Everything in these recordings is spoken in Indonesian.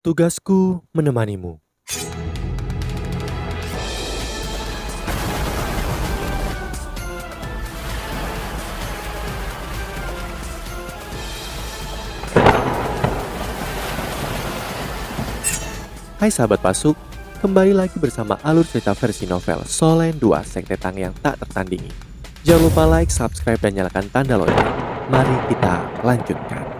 Tugasku menemanimu. Hai sahabat Pasuk, kembali lagi bersama alur cerita versi novel Solen 2 Sekte Tang yang tak tertandingi. Jangan lupa like, subscribe, dan nyalakan tanda lonceng. Mari kita lanjutkan.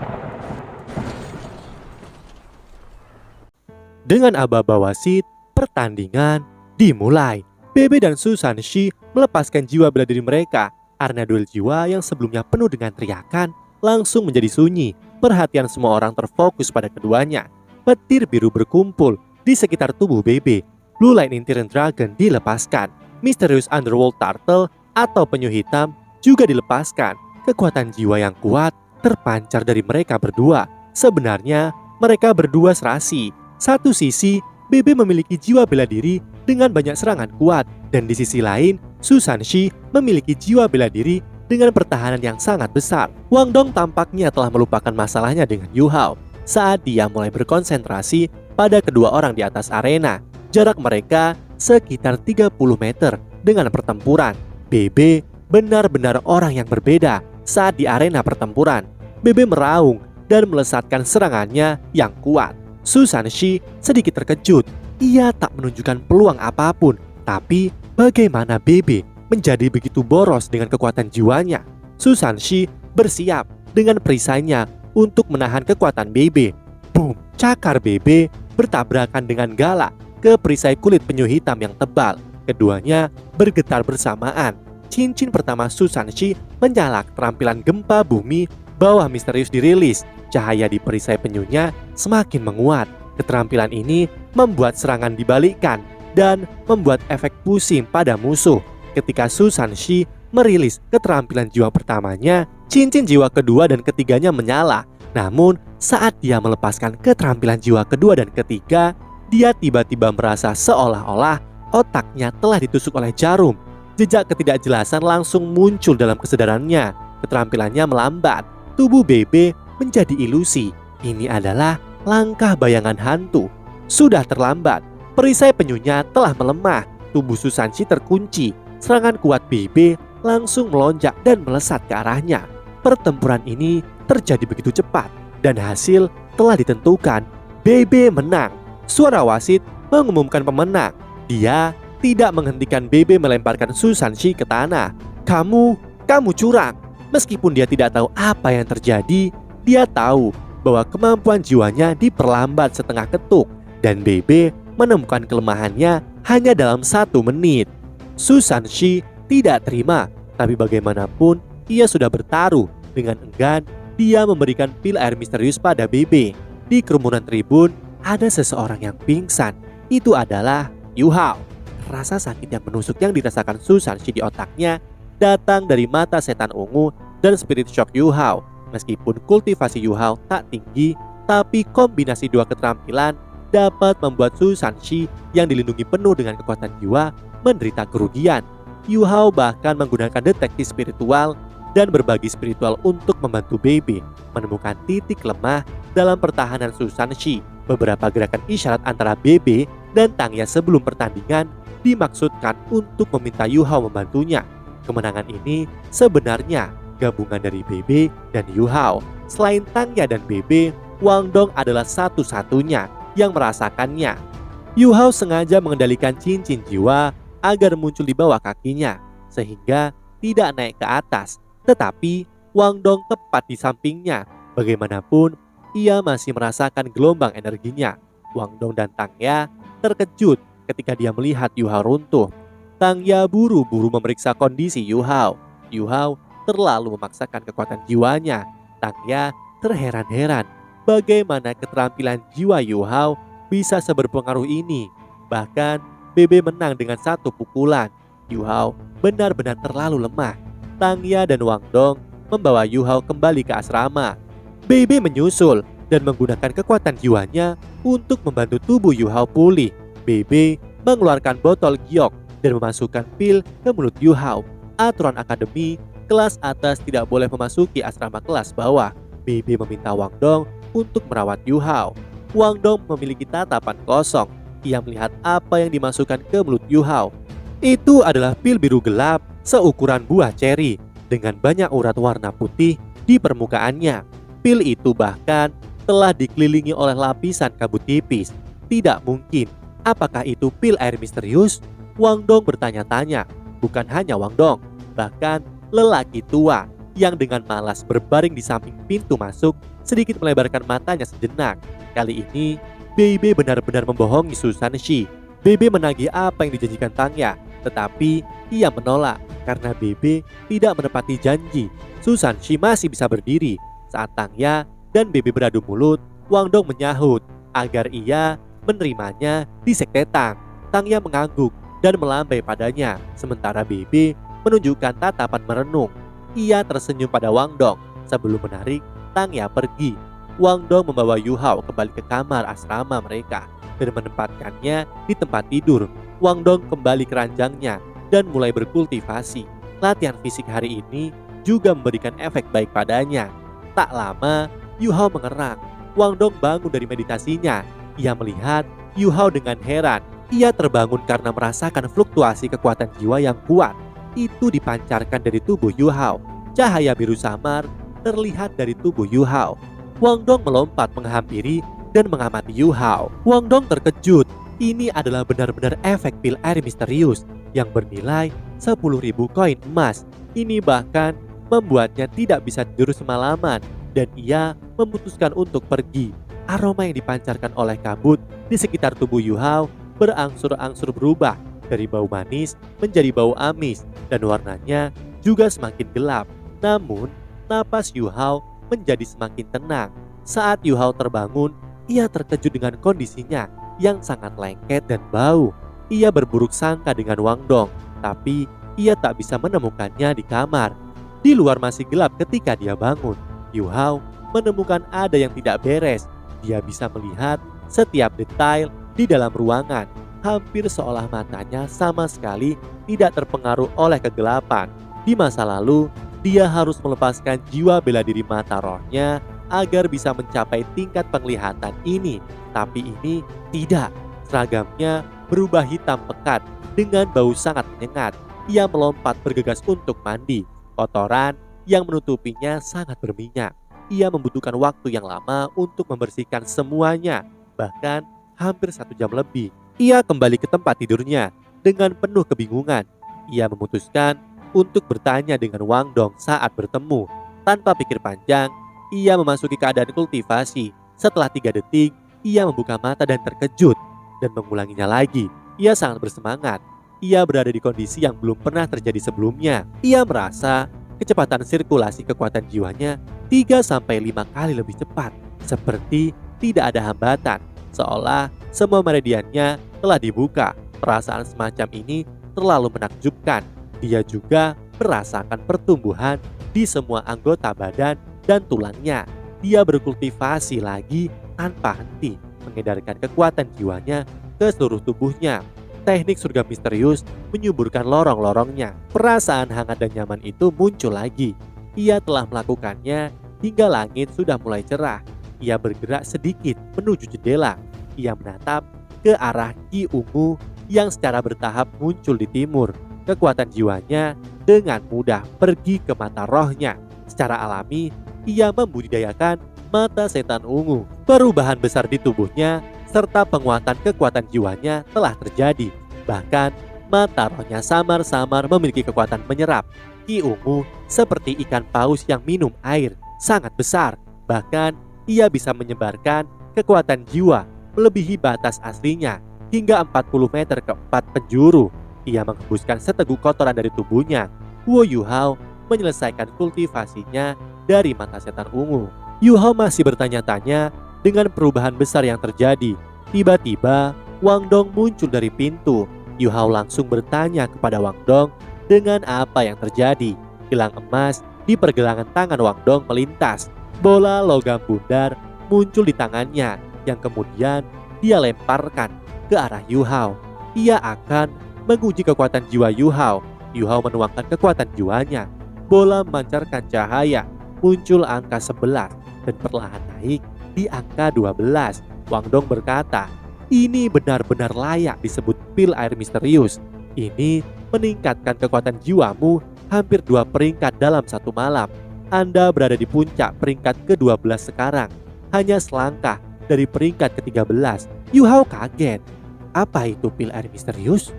Dengan aba-aba wasit, pertandingan dimulai. Bebe dan Susan Shi melepaskan jiwa bela diri mereka karena duel jiwa yang sebelumnya penuh dengan teriakan langsung menjadi sunyi. Perhatian semua orang terfokus pada keduanya. Petir biru berkumpul di sekitar tubuh Bebe. Blue Lightning Tyrant Dragon dilepaskan. Mysterious Underworld Turtle atau penyu hitam juga dilepaskan. Kekuatan jiwa yang kuat terpancar dari mereka berdua. Sebenarnya mereka berdua serasi. Satu sisi, Bebe memiliki jiwa bela diri dengan banyak serangan kuat, dan di sisi lain, Susan Shi memiliki jiwa bela diri dengan pertahanan yang sangat besar. Wang Dong tampaknya telah melupakan masalahnya dengan Yu Hao saat dia mulai berkonsentrasi pada kedua orang di atas arena. Jarak mereka sekitar 30 meter dengan pertempuran. Bebe benar-benar orang yang berbeda saat di arena pertempuran. Bebe meraung dan melesatkan serangannya yang kuat. Susan Shi sedikit terkejut. Ia tak menunjukkan peluang apapun. Tapi bagaimana Bebe menjadi begitu boros dengan kekuatan jiwanya? Susan Shi bersiap dengan perisainya untuk menahan kekuatan Bebe. Boom! Cakar Bebe bertabrakan dengan galak ke perisai kulit penyu hitam yang tebal. Keduanya bergetar bersamaan. Cincin pertama Susan Shi menyala. Keterampilan gempa bumi bawah misterius dirilis. Cahaya di perisai penyunya semakin menguat. Keterampilan ini membuat serangan dibalikkan dan membuat efek pusing pada musuh. Ketika Susan Shi merilis keterampilan jiwa pertamanya, cincin jiwa kedua dan ketiganya menyala. Namun saat dia melepaskan keterampilan jiwa kedua dan ketiga, dia tiba-tiba merasa seolah-olah otaknya telah ditusuk oleh jarum. Jejak ketidakjelasan langsung muncul dalam kesadarannya. Keterampilannya melambat. Tubuh Bebe menjadi ilusi. Ini adalah langkah bayangan hantu. Sudah terlambat. Perisai penyunya telah melemah. Tubuh Susan Shi terkunci. Serangan kuat Bebe langsung melonjak dan melesat ke arahnya. Pertempuran ini terjadi begitu cepat dan hasil telah ditentukan. Bebe menang. Suara wasit mengumumkan pemenang. Dia tidak menghentikan Bebe melemparkan Susan Shi ke tanah. Kamu curang. Meskipun dia tidak tahu apa yang terjadi, dia tahu bahwa kemampuan jiwanya diperlambat setengah ketuk dan Bebe menemukan kelemahannya hanya dalam 1 menit. Susan Shi tidak terima, tapi bagaimanapun ia sudah bertaruh. Dengan enggan, dia memberikan pil air misterius pada Bebe. Di kerumunan tribun, ada seseorang yang pingsan. Itu adalah Yu Hao. Rasa sakit yang menusuk yang dirasakan Susan Shi di otaknya datang dari mata setan ungu dan spirit shock Yu Hao. Meskipun kultivasi Yu Hao tak tinggi, tapi kombinasi dua keterampilan dapat membuat Susan Shi yang dilindungi penuh dengan kekuatan jiwa menderita kerugian. Yu Hao bahkan menggunakan deteksi spiritual dan berbagi spiritual untuk membantu Bebe menemukan titik lemah dalam pertahanan Susan Shi. Beberapa gerakan isyarat antara Bebe dan Tangya sebelum pertandingan dimaksudkan untuk meminta Yu Hao membantunya. Kemenangan ini sebenarnya gabungan dari Bebe dan Yu Hao. Selain Tangya dan Bebe, Wang Dong adalah satu-satunya yang merasakannya. Yu Hao sengaja mengendalikan cincin jiwa agar muncul di bawah kakinya sehingga tidak naik ke atas. Tetapi Wang Dong tepat di sampingnya. Bagaimanapun, ia masih merasakan gelombang energinya. Wang Dong dan Tangya terkejut ketika dia melihat Yu Hao runtuh. Tangya buru-buru memeriksa kondisi Yu Hao. Yu Hao terlalu memaksakan kekuatan jiwanya. Tangya terheran-heran bagaimana keterampilan jiwa Yu Hao bisa seberpengaruh ini. Bahkan Bebe menang dengan 1 pukulan. Yu Hao benar-benar terlalu lemah. Tangya dan Wang Dong membawa Yu Hao kembali ke asrama. Bebe menyusul dan menggunakan kekuatan jiwanya untuk membantu tubuh Yu Hao pulih. Bebe mengeluarkan botol giok dan memasukkan pil ke mulut Yu Hao. Aturan akademi, kelas atas tidak boleh memasuki asrama kelas bawah. Bebe meminta Wang Dong untuk merawat Yu Hao. Wang Dong memiliki tatapan kosong. Ia melihat apa yang dimasukkan ke mulut Yu Hao. Itu adalah pil biru gelap seukuran buah ceri dengan banyak urat warna putih di permukaannya. Pil itu bahkan telah dikelilingi oleh lapisan kabut tipis. Tidak mungkin. Apakah itu pil air misterius? Wang Dong bertanya-tanya. Bukan hanya Wang Dong, bahkan lelaki tua yang dengan malas berbaring di samping pintu masuk sedikit melebarkan matanya sejenak. Kali ini Bei Bei benar-benar membohongi Susan Shi. Bei Bei menagih apa yang dijanjikan Tangya, tetapi ia menolak karena Bei Bei tidak menepati janji. Susan Shi masih bisa berdiri. Saat Tangya dan Bei Bei beradu mulut, Wang Dong menyahut agar ia menerimanya di sekte Tang. Tangya mengangguk dan melambai padanya, sementara Bei Bei menunjukkan tatapan merenung. Ia tersenyum pada Wang Dong sebelum menarik Tangya pergi. Wang Dong membawa Yu Hao kembali ke kamar asrama mereka dan menempatkannya di tempat tidur. Wang Dong kembali ke ranjangnya dan mulai berkultivasi. Latihan fisik hari ini juga memberikan efek baik padanya. Tak lama, Yu Hao mengerang. Wang Dong bangun dari meditasinya. Ia melihat Yu Hao dengan heran. Ia terbangun karena merasakan fluktuasi kekuatan jiwa yang kuat. Itu dipancarkan dari tubuh Yu Hao. Cahaya biru samar terlihat dari tubuh Yu Hao. Wang Dong melompat menghampiri dan mengamati Yu Hao. Wang Dong terkejut. Ini adalah benar-benar efek pil air misterius yang bernilai 10.000 koin emas. Ini bahkan membuatnya tidak bisa tidur semalaman dan ia memutuskan untuk pergi. Aroma yang dipancarkan oleh kabut di sekitar tubuh Yu Hao berangsur-angsur berubah dari bau manis menjadi bau amis dan warnanya juga semakin gelap. Namun, napas Yu Hao menjadi semakin tenang. Saat Yu Hao terbangun, ia terkejut dengan kondisinya yang sangat lengket dan bau. Ia berburuk sangka dengan Wang Dong, tapi ia tak bisa menemukannya di kamar. Di luar masih gelap ketika dia bangun. Yu Hao menemukan ada yang tidak beres. Dia bisa melihat setiap detail di dalam ruangan, hampir seolah matanya sama sekali tidak terpengaruh oleh kegelapan. Di masa lalu, dia harus melepaskan jiwa bela diri mata rohnya agar bisa mencapai tingkat penglihatan ini. Tapi ini tidak. Seragamnya berubah hitam pekat dengan bau sangat menyengat. Ia melompat bergegas untuk mandi. Kotoran yang menutupinya sangat berminyak. Ia membutuhkan waktu yang lama untuk membersihkan semuanya, bahkan hampir 1 jam lebih. Ia kembali ke tempat tidurnya dengan penuh kebingungan. Ia memutuskan untuk bertanya dengan Wang Dong saat bertemu. Tanpa pikir panjang, ia memasuki keadaan kultivasi. Setelah 3 detik, ia membuka mata dan terkejut dan mengulanginya lagi. Ia sangat bersemangat. Ia berada di kondisi yang belum pernah terjadi sebelumnya. Ia merasa kecepatan sirkulasi kekuatan jiwanya 3-5 kali lebih cepat. Seperti tidak ada hambatan, seolah semua meridiannya telah dibuka. Perasaan semacam ini terlalu menakjubkan. Dia juga merasakan pertumbuhan di semua anggota badan dan tulangnya. Dia berkultivasi lagi tanpa henti, mengedarkan kekuatan jiwanya ke seluruh tubuhnya. Teknik surga misterius menyuburkan lorong-lorongnya. Perasaan hangat dan nyaman itu muncul lagi. Ia telah melakukannya hingga langit sudah mulai cerah. Ia bergerak sedikit menuju jendela. Ia menatap ke arah Ki Ungu yang secara bertahap muncul di timur. Kekuatan jiwanya dengan mudah pergi ke mata rohnya. Secara alami, ia membudidayakan mata setan ungu. Perubahan besar di tubuhnya serta penguatan kekuatan jiwanya telah terjadi. Bahkan, mata rohnya samar-samar memiliki kekuatan menyerap. Ki Ungu seperti ikan paus yang minum air, sangat besar. Bahkan, ia bisa menyebarkan kekuatan jiwa melebihi batas aslinya hingga 40 meter ke 4 penjuru. Ia menghembuskan seteguk kotoran dari tubuhnya. Wu Yu Hao menyelesaikan kultivasinya dari mata setan ungu. Yu Hao masih bertanya-tanya dengan perubahan besar yang terjadi. Tiba-tiba, Wang Dong muncul dari pintu. Yu Hao langsung bertanya kepada Wang Dong dengan apa yang terjadi. Gelang emas di pergelangan tangan Wang Dong melintas. Bola logam bundar muncul di tangannya yang kemudian dia lemparkan ke arah Yu Hao. Ia akan menguji kekuatan jiwa Yu Hao. Yu Hao menuangkan kekuatan jiwanya. Bola memancarkan cahaya. Muncul angka 11 dan perlahan naik di angka 12. Wang Dong berkata, ini benar-benar layak disebut pil air misterius. Ini meningkatkan kekuatan jiwamu hampir 2 peringkat dalam satu malam. Anda berada di puncak peringkat ke-12 sekarang, hanya selangkah dari peringkat ke-13. Yu Hao kaget. Apa itu pil air misterius?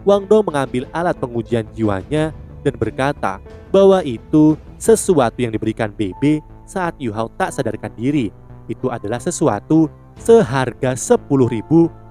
Wang Dong mengambil alat pengujian jiwanya dan berkata bahwa itu sesuatu yang diberikan BB saat Yu Hao tak sadarkan diri. Itu adalah sesuatu seharga 10.000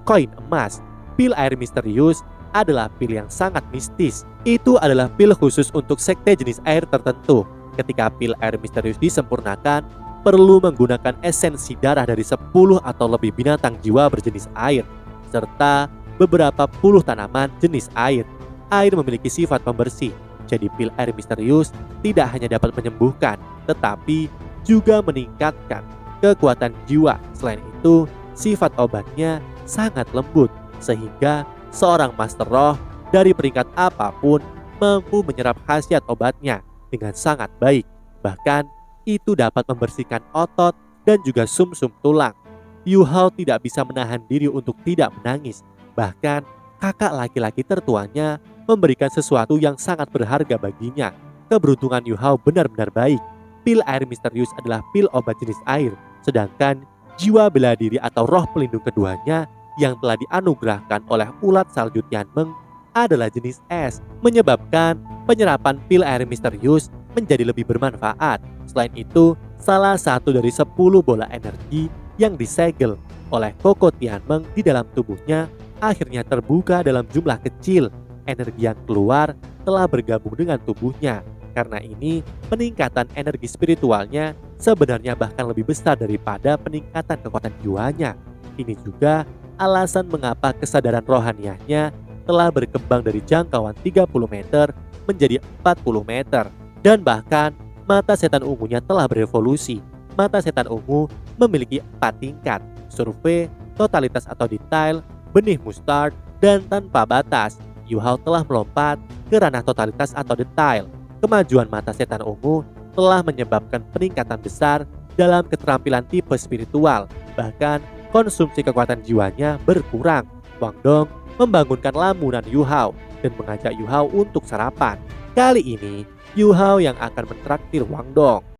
koin emas. Pil air misterius adalah pil yang sangat mistis. Itu adalah pil khusus untuk sekte jenis air tertentu. Ketika pil air misterius disempurnakan, perlu menggunakan esensi darah dari 10 atau lebih binatang jiwa berjenis air, serta beberapa puluh tanaman jenis air. Air memiliki sifat pembersih, jadi pil air misterius tidak hanya dapat menyembuhkan, tetapi juga meningkatkan kekuatan jiwa. Selain itu, sifat obatnya sangat lembut, sehingga seorang master roh dari peringkat apapun mampu menyerap khasiat obatnya dengan sangat baik. Bahkan, itu dapat membersihkan otot dan juga sumsum tulang. Yu Hao tidak bisa menahan diri untuk tidak menangis. Bahkan, kakak laki-laki tertuanya memberikan sesuatu yang sangat berharga baginya. Keberuntungan Yu Hao benar-benar baik. Pil air misterius adalah pil obat jenis air, sedangkan jiwa bela diri atau roh pelindung keduanya yang telah dianugerahkan oleh ulat salju Tianmeng adalah jenis es, menyebabkan penyerapan pil air misterius menjadi lebih bermanfaat. Selain itu, salah satu dari 10 bola energi yang disegel oleh Koko Tianmeng di dalam tubuhnya akhirnya terbuka dalam jumlah kecil. Energi yang keluar telah bergabung dengan tubuhnya. Karena ini, peningkatan energi spiritualnya sebenarnya bahkan lebih besar daripada peningkatan kekuatan jiwanya. Ini juga alasan mengapa kesadaran rohaniahnya telah berkembang dari jangkauan 30 meter menjadi 40 meter. Dan bahkan, mata setan ungunya telah berevolusi. Mata setan ungu memiliki 4 tingkat: survei, totalitas atau detail, benih mustard, dan tanpa batas. Yu Hao telah melompat ke ranah totalitas atau detail. Kemajuan mata setan ungu telah menyebabkan peningkatan besar dalam keterampilan tipe spiritual. Bahkan, konsumsi kekuatan jiwanya berkurang. Wang Dong membangunkan lamunan Yu Hao dan mengajak Yu Hao untuk sarapan. Kali ini, Yu Hao yang akan mentraktir Wang Dong.